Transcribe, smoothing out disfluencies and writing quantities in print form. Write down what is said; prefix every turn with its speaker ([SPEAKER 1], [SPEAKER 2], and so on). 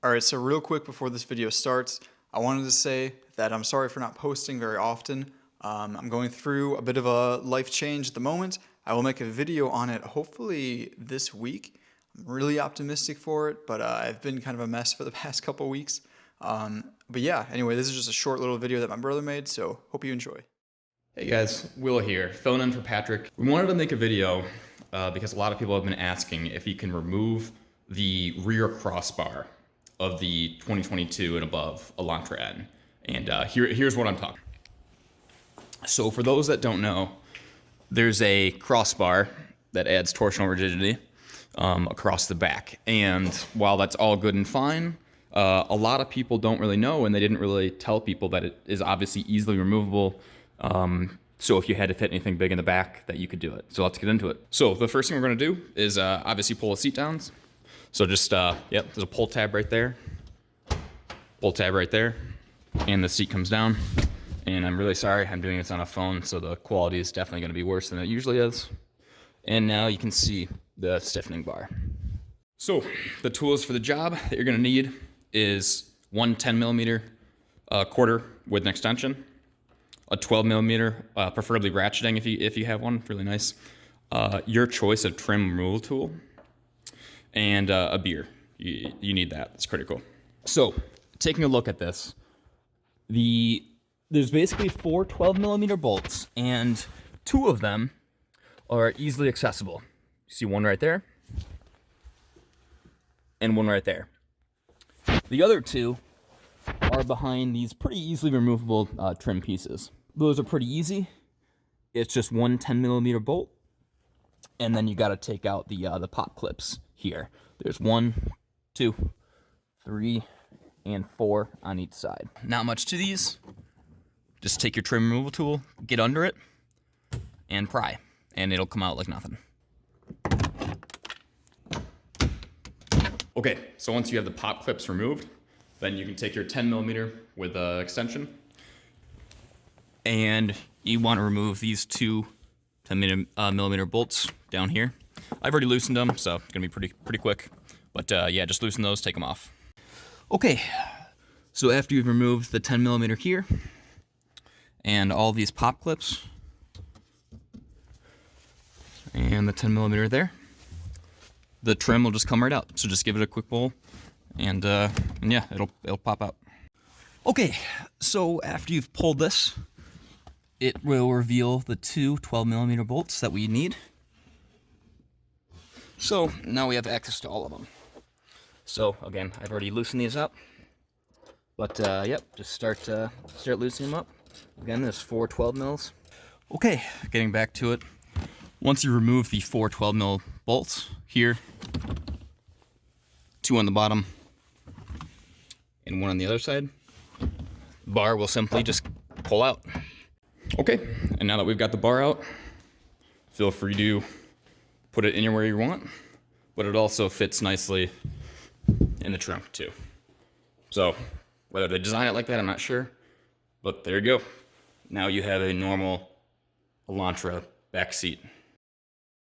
[SPEAKER 1] Alright, so real quick before this video starts, I wanted to say that I'm sorry for not posting very often. I'm going through a bit of a life change at the moment. I will make a video on it hopefully this week. I'm really optimistic for it, but I've been kind of a mess for the past couple weeks. But yeah, anyway, this is just a short little video that my brother made, so hope you enjoy.
[SPEAKER 2] Hey guys, Will here, filling in for Patrick. We wanted to make a video because a lot of people have been asking if you can remove the rear crossbar of the 2022 and above Elantra N. And here's what I'm talking. So for those that don't know, there's a crossbar that adds torsional rigidity across the back. And while that's all good and fine, a lot of people don't really know, and they didn't really tell people that it is obviously easily removable. So if you had to fit anything big in the back, that you could do it. So let's get into it. So the first thing we're gonna do is obviously pull the seat down. So just, yep, there's a pull tab right there, and the seat comes down. And I'm really sorry, I'm doing this on a phone, so the quality is definitely gonna be worse than it usually is. And now you can see the stiffening bar. So the tools for the job that you're gonna need is one 10mm quarter with an extension, a 12mm, preferably ratcheting if you have one, really nice. Your choice of trim removal tool, and a beer. You need that, it's critical. So taking a look at this, there's basically 4 12mm bolts, and 2 of them are easily accessible. You see one right there, and one right there. The other 2 are behind these pretty easily removable trim pieces. Those are pretty easy. It's just one 10mm bolt, and then you got to take out the pop clips here. There's 1, 2, 3, and 4 on each side. Not much to these. Just take your trim removal tool, get under it, and pry, and it'll come out like nothing. Okay, so once you have the pop clips removed, then you can take your 10mm with an extension, and you want to remove these 2 10mm bolts down here. I've already loosened them, so it's gonna be pretty quick. But yeah, just loosen those, take them off. Okay, so after you've removed the 10mm here and all these pop clips and the 10mm there, the trim will just come right out. So just give it a quick pull, and yeah, it'll pop out. Okay, so after you've pulled this, it will reveal the 2 12mm bolts that we need. So now we have access to all of them. So again, I've already loosened these up, but yep, just start loosening them up. Again, there's 4 12mm. Okay, getting back to it. Once you remove the 4 12mm bolts here, 2 on the bottom and 1 on the other side, the bar will simply just pull out. Okay, and now that we've got the bar out, feel free to put it anywhere you want, but it also fits nicely in the trunk too. So whether they design it like that, I'm not sure, but there you go. Now you have a normal Elantra back seat.